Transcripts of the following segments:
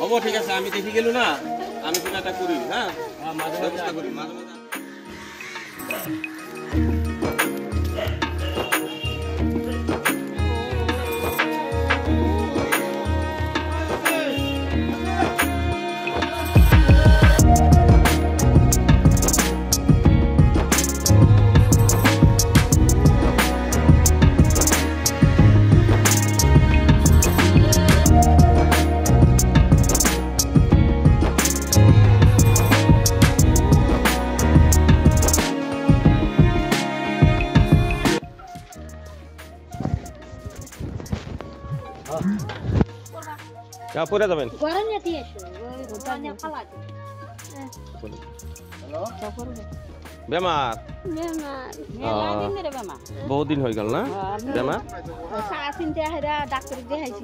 হ'ব ঠিক আছে আমি দেখি গেলো না আমি কিবা এটা কৰিম হা মাঝে ব্যৱস্থা কৰিম মাঝে মাঝে क्या पूरा जमीन गरम जाती है तो पानी फला दे हेलो क्या करो बेमार मेरे बेमार बहुत दिन हो गल ना बेमार सासिन ते हेरा डॉक्टर देखाइछि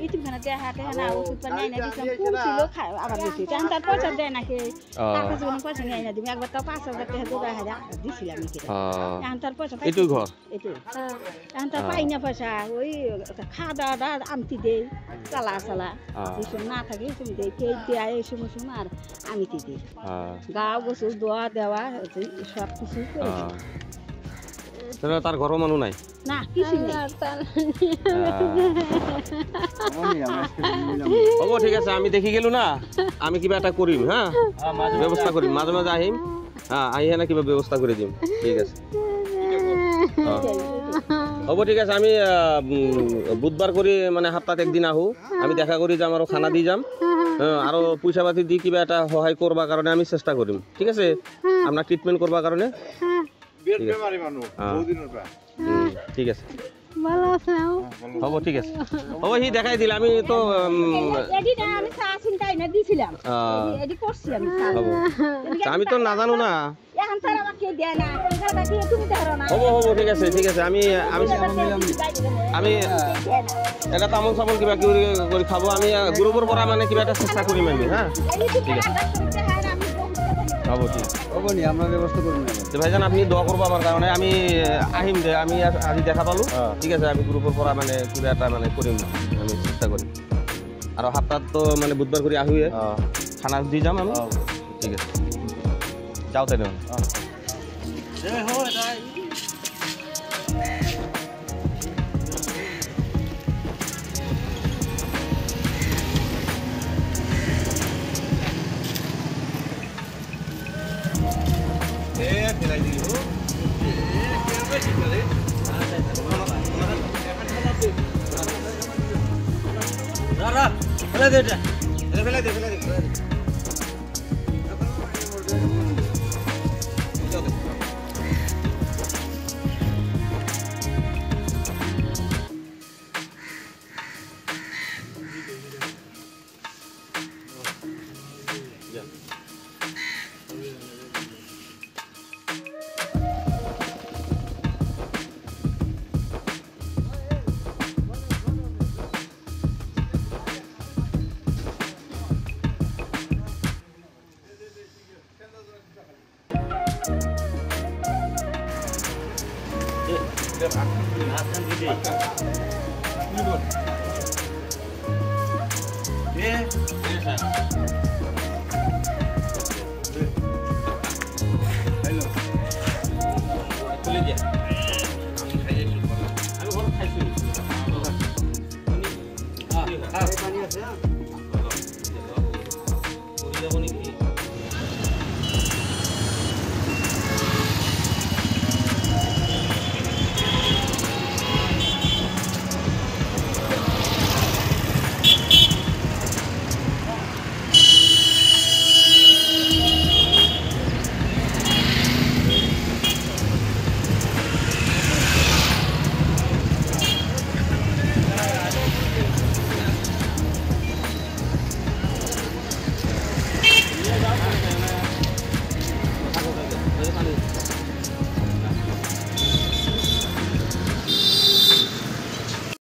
इति खाना देखाते हैन ओषुध पनि आइन दिसम कुन किलो खायो आबार दिसि त्यहाँ त पैसा देन के कागज पनि पैसा आइन दिम एकबार त 5000 ते दुबा हेरा दिसिला मिके त्यहाँ त पैसा एतु घर एतु त्यहाँ त पाइन पैसा ओइ खादा दा आमति दे चला चला दिसम ना থাকে তুমি দে কে দেয় সমস্যা আর আমি তি দে গাও গোসু দোয়া দেওয়া সব কিছু করেছি তোরা তার ঘর মানু নাই না কিছু নাই হ'ব ঠিক আছে আমি দেখি গেলো না আমি কিবা এটা কৰিম হা ব্যৱস্থা কৰিম মাঝে মাঝে আহিম হ্যাঁ আহি না কিবা ব্যৱস্থা কৰি দিম ঠিক আছে হ'ব ঠিক আছে আমি বুধবাৰ কৰি মানে সপ্তাহত একদিন আহো আমি দেখা কৰি যাম আৰু খানা দি যাম আৰু পইচা পাতি দি কিবা এটা সহায় কৰবা কাৰণে আমি চেষ্টা কৰিম ঠিক আছে আপোনাক ট্ৰিটমেন্ট কৰবা কাৰণে বেমাৰী মানুহ বহুত দিনৰ পৰা ঠিক আছে ভালো আছে হ'ব ঠিক আছে হ'ব হি দেখাই দিল আমি তো এডি না আমি চা চিন্তাই না দিছিলাম এডি করছি আমি হ'ব আমি তো না জানো না এখন স্যার আমাকে দেয় না টাকা দিয়ে তুমি ধরো না হ'ব ঠিক আছে আমি এটা তামোল চামোল কিবা কৰি খাব আমি গ্ৰুপৰ পৰা মানে কিবা এটা চেষ্টা কৰিম আমি হা ঠিক আছে হ'ব ঠিক হ'ব নি আমরা ব্যবস্থা করব না ভাইজান আপনি দোয়া করব আমার কারণে আমি আহিম দে আমি আজি দেখা পালো ঠিক আছে আমি গ্ৰুপৰ পৰা মানে কিবা এটা মানে কৰিম আমি চেষ্টা কৰিম আৰু সপ্তাহত তো মানে বুধবাৰ কৰি আহুয়ে খানা দি যাম আমি ঠিক আছে যাও তাই না জয় হো এটাই खिलाई दी हो क्या पे निकले रा फैला दे फैला दे পানি আছে